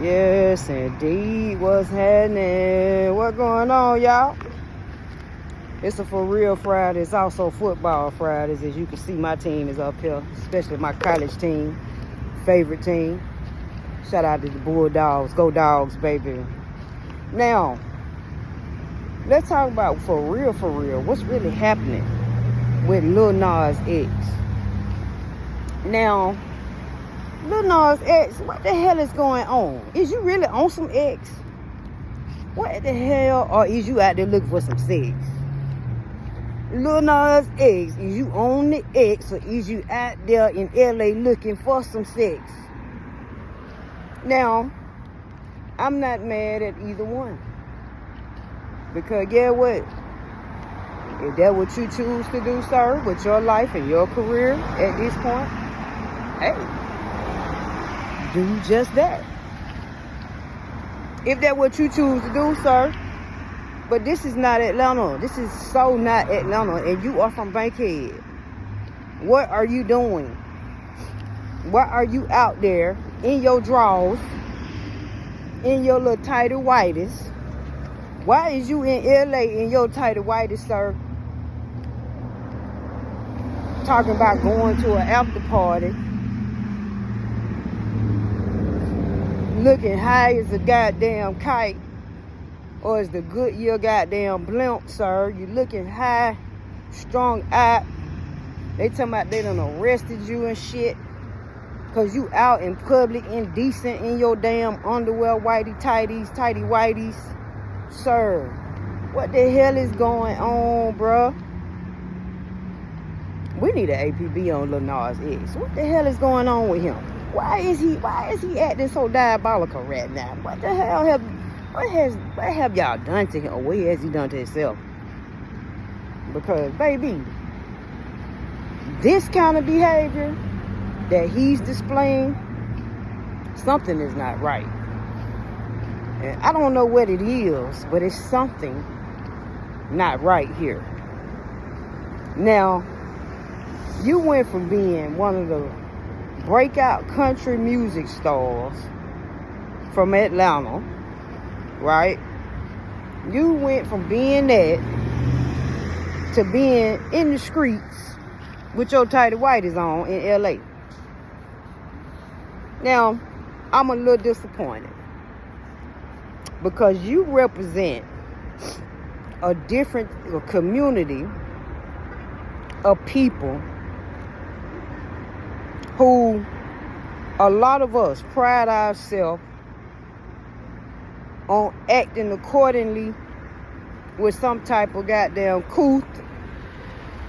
Yes, indeed. What's happening? What going on, y'all? It's a For Real Friday. It's also Football Fridays. As you can see, my team is up here, especially my college team, favorite team. Shout out to the Bulldogs. Go Dogs, baby. Now, let's talk about for real, what's really happening with Lil Nas X. Now, Lil Nas X, what the hell is going on? Is you really on some X? What the hell? Or is you out there looking for some sex? Lil Nas X, is you on the X or is you out there in LA looking for some sex? Now, I'm not mad at either one. Because guess what? If that's what you choose to do, sir, with your life and your career at this point, hey, do just that. If that's what you choose to do, sir. But this is not Atlanta. This is so not Atlanta. And you are from Bankhead. What are you doing? Why are you out there in your drawers, in your little tighty whities? Why is you in LA in your tighty whities, sir? Talking about going to an after party. Looking high as a goddamn kite. Or as the Goodyear goddamn blimp, sir. You looking high, strung out. They talking about they done arrested you and shit. Cause you out in public, indecent, in your damn underwear, tighty whities. Sir, what the hell is going on, bruh? We need an APB on Lil Nas X. What the hell is going on with him? Why is he acting so diabolical right now? What the hell what have y'all done to him? Or what has he done to himself? Because, baby, this kind of behavior that he's displaying, something is not right. And I don't know what it is, but it's something not right here. Now, you went from being one of the breakout country music stars from Atlanta, right? You went from being that to being in the streets with your tighty whities on in LA. Now, I'm a little disappointed because you represent a different community of people who a lot of us pride ourselves on acting accordingly with some type of goddamn couth,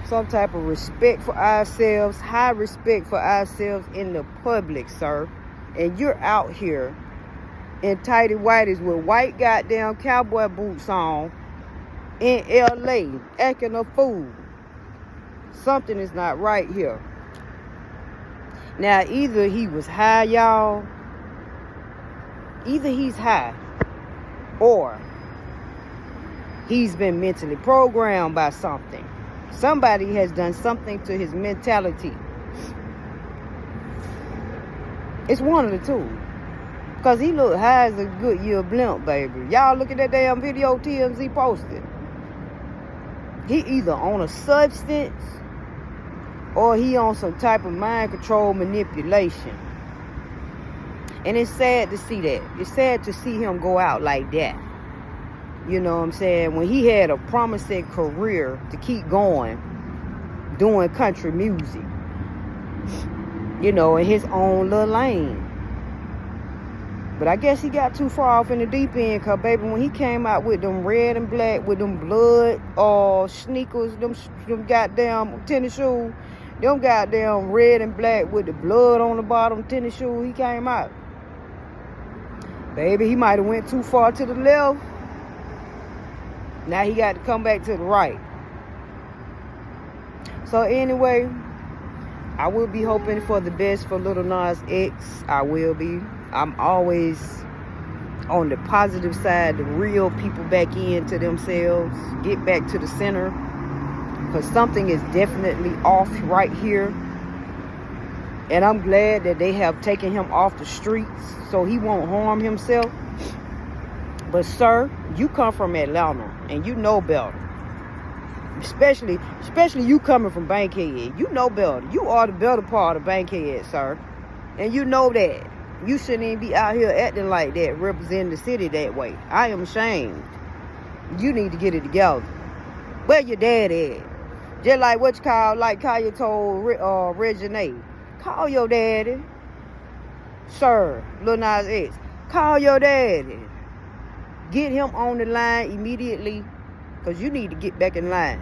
some type of respect for ourselves, high respect for ourselves in the public, sir. And you're out here in tighty whities with white goddamn cowboy boots on in LA acting a fool. Something is not right here. Now, either he was high, y'all. Either he's high or he's been mentally programmed by something. Somebody has done something to his mentality. It's one of the two. Because he looked high as a Goodyear blimp, baby. Y'all look at that damn video TMZ posted. He either on a substance or he on some type of mind control manipulation. And it's sad to see that. It's sad to see him go out like that. You know what I'm saying? When he had a promising career to keep going, doing country music. You know, in his own little lane. But I guess he got too far off in the deep end, because, baby, when he came out with them red and black, with them blood sneakers, them goddamn tennis shoes, them goddamn red and black with the blood on the bottom tennis shoes, he came out. Baby, he might have went too far to the left. Now he got to come back to the right. So anyway, I will be hoping for the best for Lil Nas X. I will be. I'm always on the positive side to reel people back into themselves, get back to the center, because something is definitely off right here. And I'm glad that they have taken him off the streets so he won't harm himself. But, sir, you come from Atlanta, and you know better. Especially you coming from Bankhead. You know better. You are the better part of Bankhead, sir. And you know that. You shouldn't even be out here acting like that, representing the city that way. I am ashamed. You need to get it together. Where your dad at? Just like what you call, like Kaya told Regine. Call your daddy. Sir, Lil Nas X. Call your daddy. Get him on the line immediately, because you need to get back in line.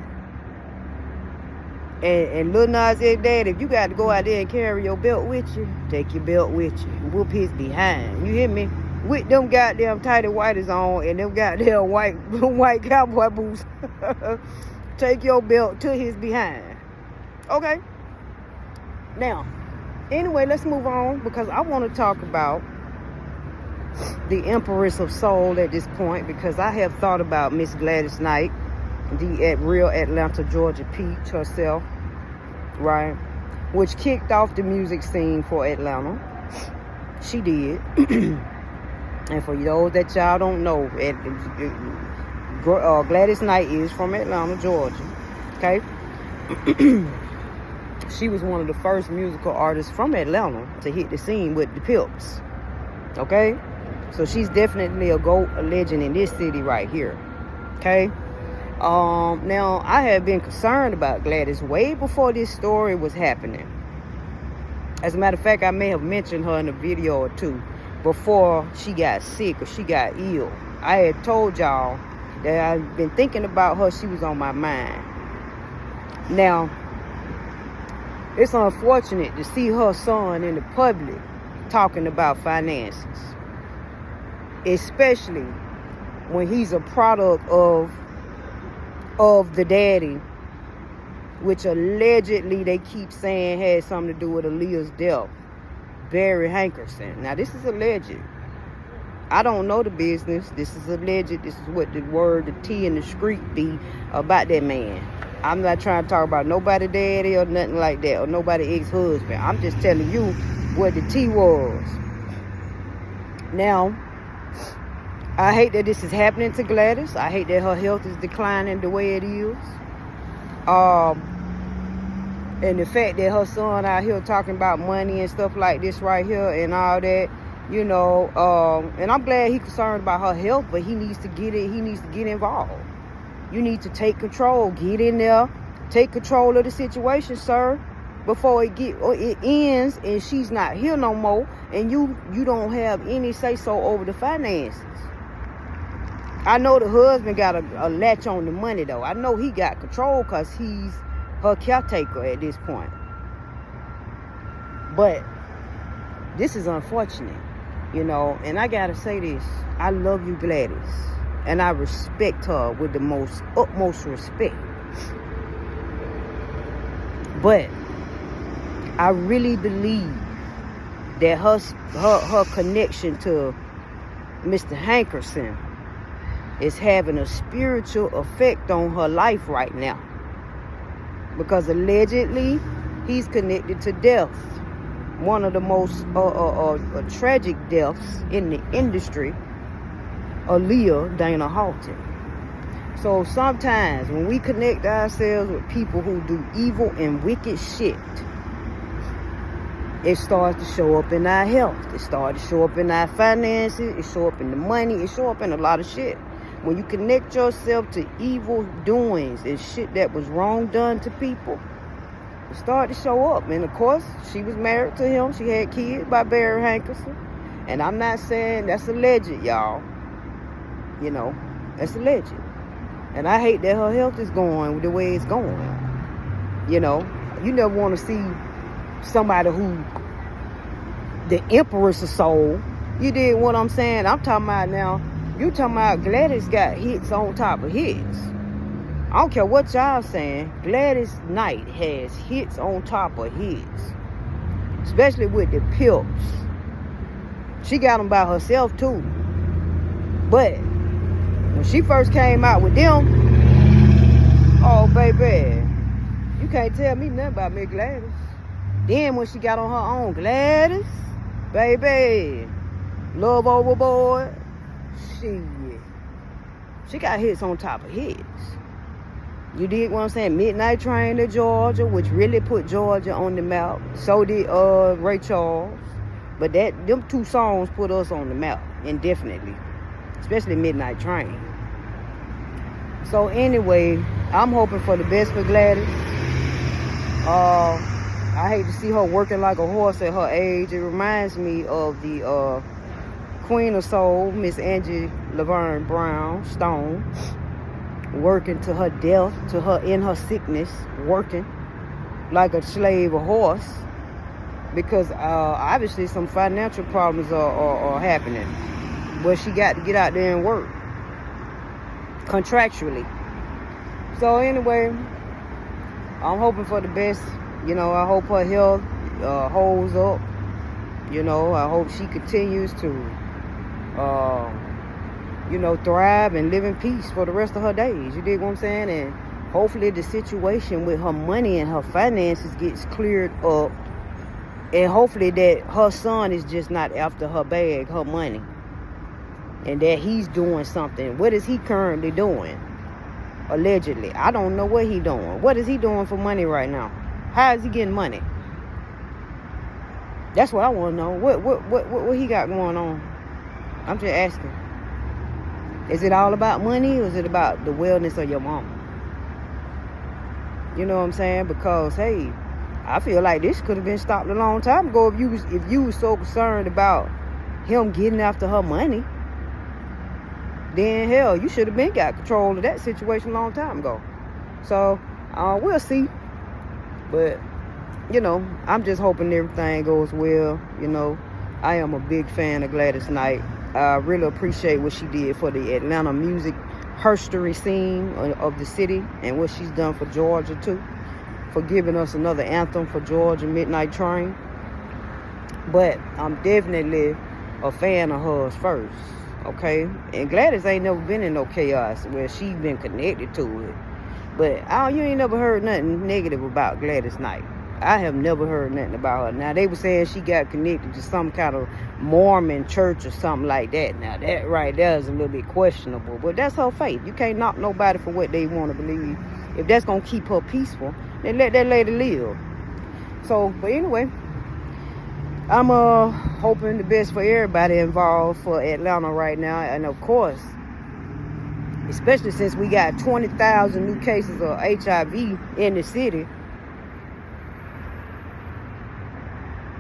And Lil Nas X dad, if you got to go out there and carry your belt with you, take your belt with you. Whoop his behind. You hear me? With them goddamn tighty whities on and them goddamn white cowboy boots. Take your belt to his behind. Okay? Now, anyway, let's move on, because I want to talk about the Empress of Soul at this point, because I have thought about Miss Gladys Knight, the real Atlanta, Georgia peach herself, right? Which kicked off the music scene for Atlanta. She did. And for those that y'all don't know, Gladys Knight is from Atlanta, Georgia. Okay? She was one of the first musical artists from Atlanta to hit the scene with the Pips. Okay? So she's definitely a legend in this city right here. Okay? Now, I have been concerned about Gladys way before this story was happening. As a matter of fact, I may have mentioned her in a video or two before she got sick or she got ill. I had told y'all that I've been thinking about her. She was on my mind. Now, it's unfortunate to see her son in the public talking about finances, especially when he's a product of the daddy, which allegedly they keep saying had something to do with Aaliyah's death, Barry Hankerson. Now, this is alleged. I don't know the business. This is alleged. This is what the word, the T in the street be about that man. I'm not trying to talk about nobody daddy or nothing like that, or nobody ex-husband. I'm just telling you what the T was. Now, I hate that this is happening to Gladys. I hate that her health is declining the way it is. And the fact that her son out here talking about money and stuff like this right here and all that, you know, and I'm glad he's concerned about her health, but he needs to get involved. You need to take control. Get in there. Take control of the situation, sir, before it ends and she's not here no more and you don't have any say-so over the finances. I know the husband got a latch on the money, though. I know he got control because he's her caretaker at this point. But this is unfortunate, you know. And I got to say this. I love you, Gladys. And I respect her with the utmost respect. But I really believe that her connection to Mr. Hankerson is having a spiritual effect on her life right now, because allegedly he's connected to death, one of the most tragic deaths in the industry, Aaliyah Dana Halton. So sometimes when we connect ourselves with people who do evil and wicked shit, it starts to show up in our health. It starts to show up in our finances. It show up in the money. It show up in a lot of shit. When you connect yourself to evil doings and shit that was wrong done to people, it started to show up. And of course, she was married to him. She had kids by Barry Hankerson. And I'm not saying that's alleged, y'all. You know, that's alleged. And I hate that her health is going the way it's going. You know, you never want to see somebody who, the Empress of Soul. You did what I'm saying? I'm talking about now. You talking about Gladys got hits on top of hits. I don't care what y'all saying. Gladys Knight has hits on top of hits. Especially with the Pips. She got them by herself too. But when she first came out with them, oh baby, you can't tell me nothing about Miss Gladys. Then when she got on her own, Gladys, baby, love overboard, she got hits on top of hits. You dig what I'm saying? Midnight Train to Georgia, which really put Georgia on the map. So did Ray Charles. But them 2 songs put us on the map indefinitely. Especially Midnight Train. So anyway, I'm hoping for the best for Gladys. I hate to see her working like a horse at her age. It reminds me of the Queen of Soul, Miss Angie Laverne Brown Stone. Working to her death, to her in her sickness, working like a slave, a horse, because obviously some financial problems are happening, but she got to get out there and work contractually. So anyway, I'm hoping for the best. You know, I hope her health holds up. You know, I hope she continues to you know, thrive and live in peace for the rest of her days. You dig what I'm saying? And hopefully the situation with her money and her finances gets cleared up. And hopefully that her son is just not after her bag, her money. And that he's doing something. What is he currently doing? Allegedly. I don't know what he's doing. What is he doing for money right now? How is he getting money? That's what I want to know. What he got going on? I'm just asking. Is it all about money, or is it about the wellness of your mama? You know what I'm saying? Because, hey, I feel like this could have been stopped a long time ago if you was so concerned about him getting after her money. Then, hell, you should have been got control of that situation a long time ago. So, we'll see. But, you know, I'm just hoping everything goes well. You know, I am a big fan of Gladys Knight. I really appreciate what she did for the Atlanta music history scene of the city, and what she's done for Georgia too, for giving us another anthem for Georgia, Midnight Train. But I'm definitely a fan of hers first, okay? And Gladys ain't never been in no chaos where she been connected to it. But you ain't never heard nothing negative about Gladys Knight. I have never heard nothing about her. Now, they were saying she got connected to some kind of Mormon church or something like that. Now, that right there is a little bit questionable. But that's her faith. You can't knock nobody for what they want to believe. If that's going to keep her peaceful, then let that lady live. So, but anyway, I'm hoping the best for everybody involved for Atlanta right now. And, of course, especially since we got 20,000 new cases of HIV in the city.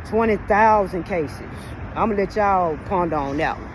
20,000 cases. I'm going to let y'all ponder on that one.